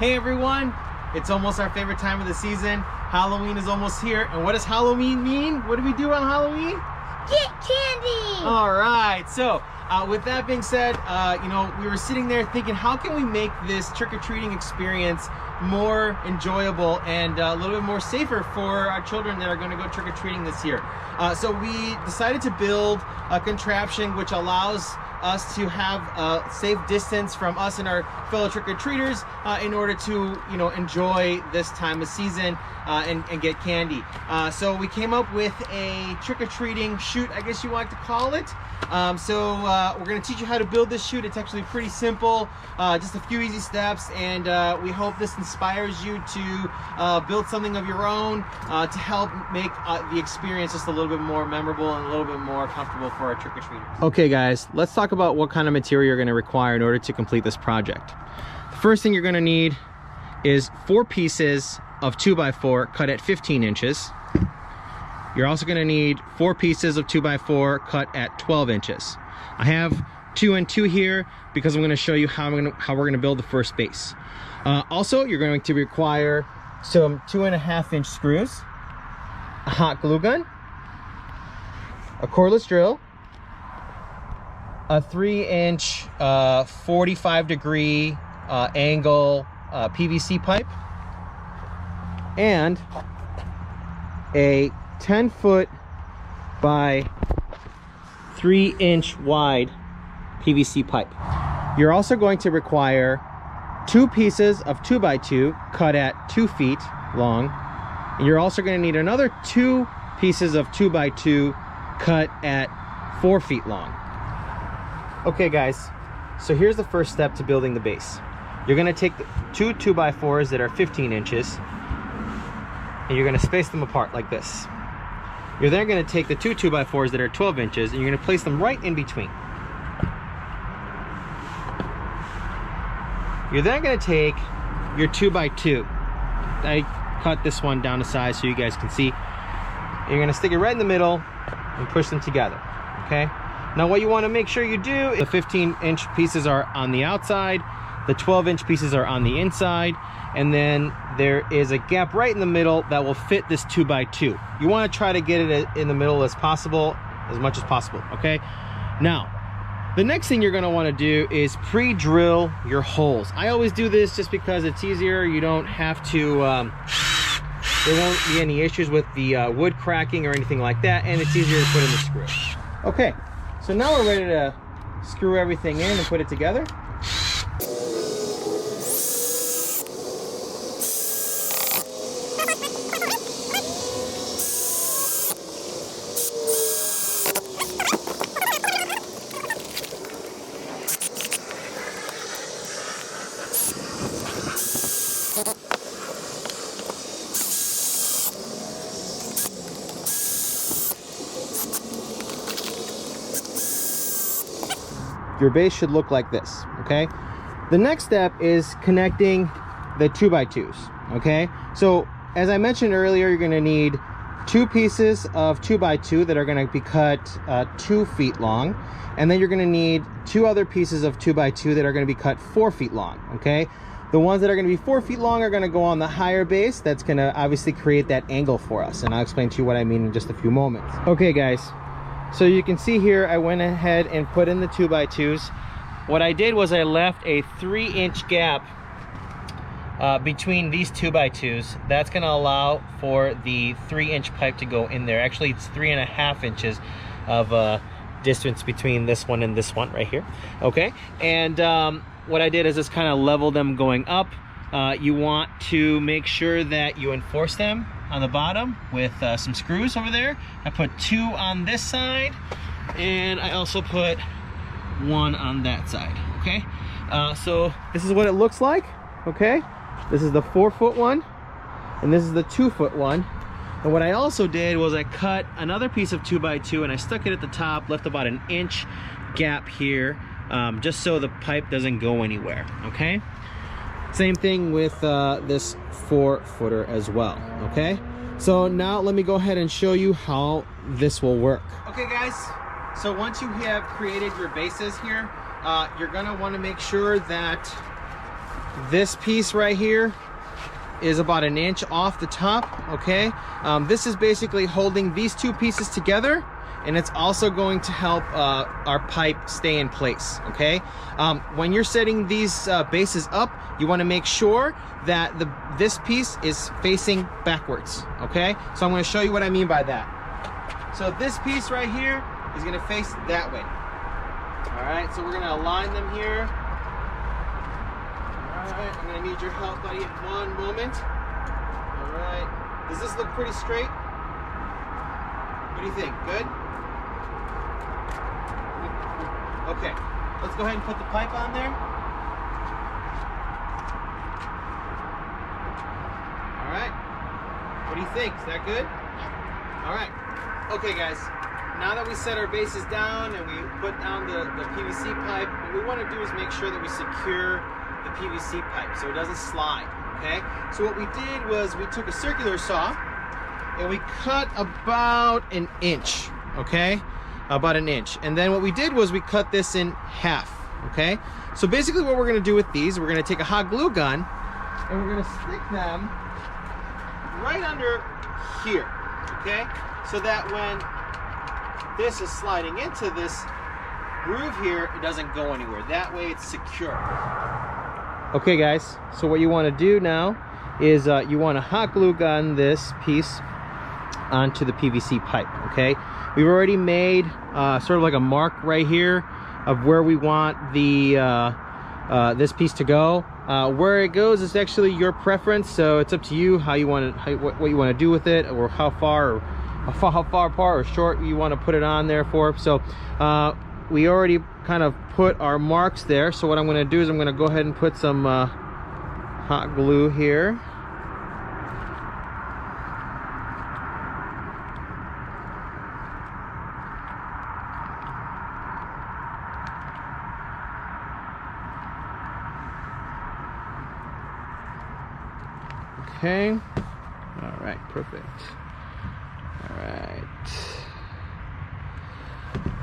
Hey everyone, it's almost our favorite time of the season. Halloween is almost here. And what does Halloween mean? What do we do on Halloween? Get candy! All right, so with that being said, you know, we were sitting there thinking, how can we make this trick-or-treating experience more enjoyable and a little bit more safer for our children that are going to go trick-or-treating this year? So we decided to build a contraption which allows us to have a safe distance from us and our fellow trick-or-treaters in order to, you know, enjoy this time of season and get candy. So we came up with a trick-or-treating chute, I guess you like to call it. We're going to teach you how to build this chute. It's actually pretty simple, just a few easy steps, and we hope this inspires you to build something of your own to help make the experience just a little bit more memorable and a little bit more comfortable for our trick-or-treaters. Okay guys, let's talk about what kind of material you're going to require in order to complete this project. The first thing you're going to need is 4 pieces of 2x4 cut at 15 inches. You're also going to need 4 pieces of 2x4 cut at 12 inches. I have 2 and 2 here because I'm going to show you how we're going to build the first base. Also, you're going to require some 2.5-inch screws, a hot glue gun, a cordless drill, a 3-inch 45-degree angle PVC pipe, and a 10-foot by 3-inch wide PVC pipe. You're also going to require 2 pieces of 2x2 cut at 2 feet long, and you're also going to need another 2 pieces of 2x2 cut at 4 feet long. Okay guys, so here's the first step to building the base. You're going to take the 2 2x4s that are 15 inches and you're going to space them apart like this. You're then going to take the 2 2x4s that are 12 inches and you're going to place them right in between. You're then going to take your 2x2. I cut this one down to size so you guys can see. You're going to stick it right in the middle and push them together, okay? Now what you want to make sure you do, the 15-inch pieces are on the outside, the 12-inch pieces are on the inside, and then there is a gap right in the middle that will fit this 2x2. You want to try to get it in the middle as possible, as much as possible, okay? Now, the next thing you're going to want to do is pre-drill your holes. I always do this just because it's easier. You don't have to, there won't be any issues with the wood cracking or anything like that, and it's easier to put in the screw. Okay, so now we're ready to screw everything in and put it together. Your base should look like this, okay? The next step is connecting the 2x2s, okay? So as I mentioned earlier, you're gonna need 2 pieces of 2x2 that are gonna be cut 2 feet long, and then you're gonna need 2 other pieces of 2x2 that are gonna be cut 4 feet long, okay? The ones that are gonna be 4 feet long are gonna go on the higher base. That's gonna obviously create that angle for us, and I'll explain to you what I mean in just a few moments. Okay guys, so you can see here I went ahead and put in the 2x2s. What I did was I left a 3-inch gap between these 2x2s. That's going to allow for the 3-inch pipe to go in there. Actually, it's 3.5 inches of distance between this one and this one right here. Okay, and what I did is just kind of level them going up. You want to make sure that you enforce them on the bottom with some screws over there. I put 2 on this side, and I also put 1 on that side. Okay, so this is what it looks like. Okay, this is the 4-foot one, and this is the 2-foot one. And what I also did was I cut another piece of 2x2 and I stuck it at the top, left about an inch gap here, just so the pipe doesn't go anywhere. Okay, same thing with this 4-footer as well. Okay, so now let me go ahead and show you how this will work. Okay guys, so once you have created your bases here, you're gonna want to make sure that This piece right here is about 1 inch off the top, okay? This is basically holding these two pieces together, and it's also going to help our pipe stay in place, okay? When you're setting these bases up, you want to make sure that this piece is facing backwards, okay? So I'm going to show you what I mean by that. So this piece right here is going to face that way. All right, so we're going to align them here. All right, I'm going to need your help, buddy, in one moment. All right, does this look pretty straight? What do you think? Good? Okay, let's go ahead and put the pipe on there. All right, what do you think? Is that good? All right, okay guys, now that we set our bases down and we put down the PVC pipe, what we want to do is make sure that we secure the PVC pipe so it doesn't slide, okay? So what we did was we took a circular saw and we cut about 1 inch, okay? About 1 inch. And then what we did was we cut this in half, okay? So basically what we're gonna do with these, we're gonna take a hot glue gun and we're gonna stick them right under here, okay? So that when this is sliding into this groove here, it doesn't go anywhere. That way it's secure. Okay guys, so what you wanna do now is you wanna hot glue gun this piece onto the PVC pipe, okay? We've already made sort of like a mark right here of where we want the this piece to go. Where it goes is actually your preference, so it's up to you how you want to, what you want to do with it, or how far apart or short you want to put it on there for. So we already kind of put our marks there. So what I'm going to do is I'm going to go ahead and put some hot glue here. Okay, all right, perfect. All right.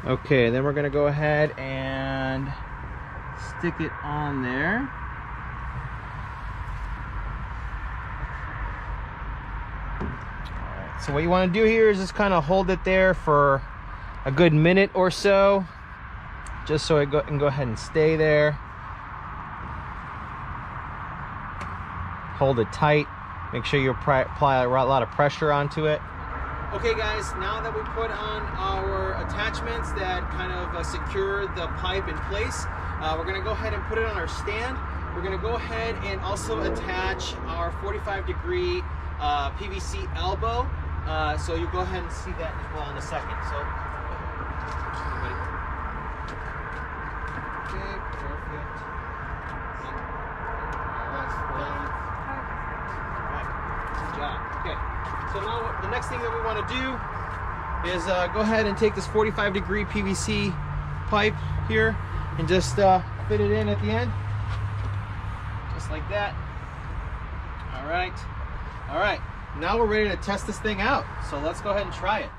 Okay, then we're gonna go ahead and stick it on there. All right, so what you wanna do here is just kind of hold it there for a good minute or so, just so it can go ahead and stay there. Hold it tight. Make sure you apply a lot of pressure onto it. Okay guys, now that we put on our attachments that kind of secure the pipe in place, we're gonna go ahead and put it on our stand. We're gonna go ahead and also attach our 45-degree PVC elbow. So you go ahead and see that as well in a second. So, okay, perfect. Okay, so now the next thing that we want to do is go ahead and take this 45-degree PVC pipe here and just fit it in at the end, just like that. All right, now we're ready to test this thing out, so let's go ahead and try it.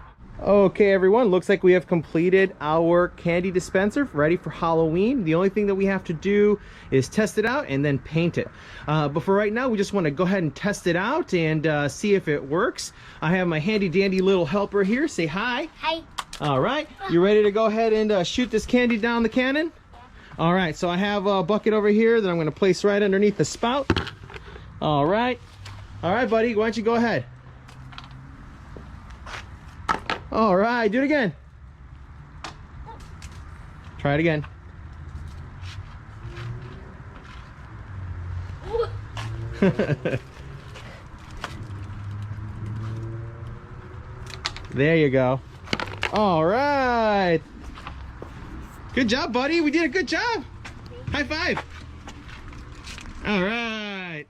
Okay everyone, looks like we have completed our candy dispenser ready for Halloween. The only thing that we have to do is test it out and then paint it. But for right now, we just want to go ahead and test it out and see if it works. I have my handy dandy little helper here. Say hi. Hi. All right, you ready to go ahead and shoot this candy down the cannon? All right, so I have a bucket over here that I'm going to place right underneath the spout. All right, buddy, why don't you go ahead? All right, do it again. Try it again. There you go. All right. Good job, buddy. We did a good job. High five. All right.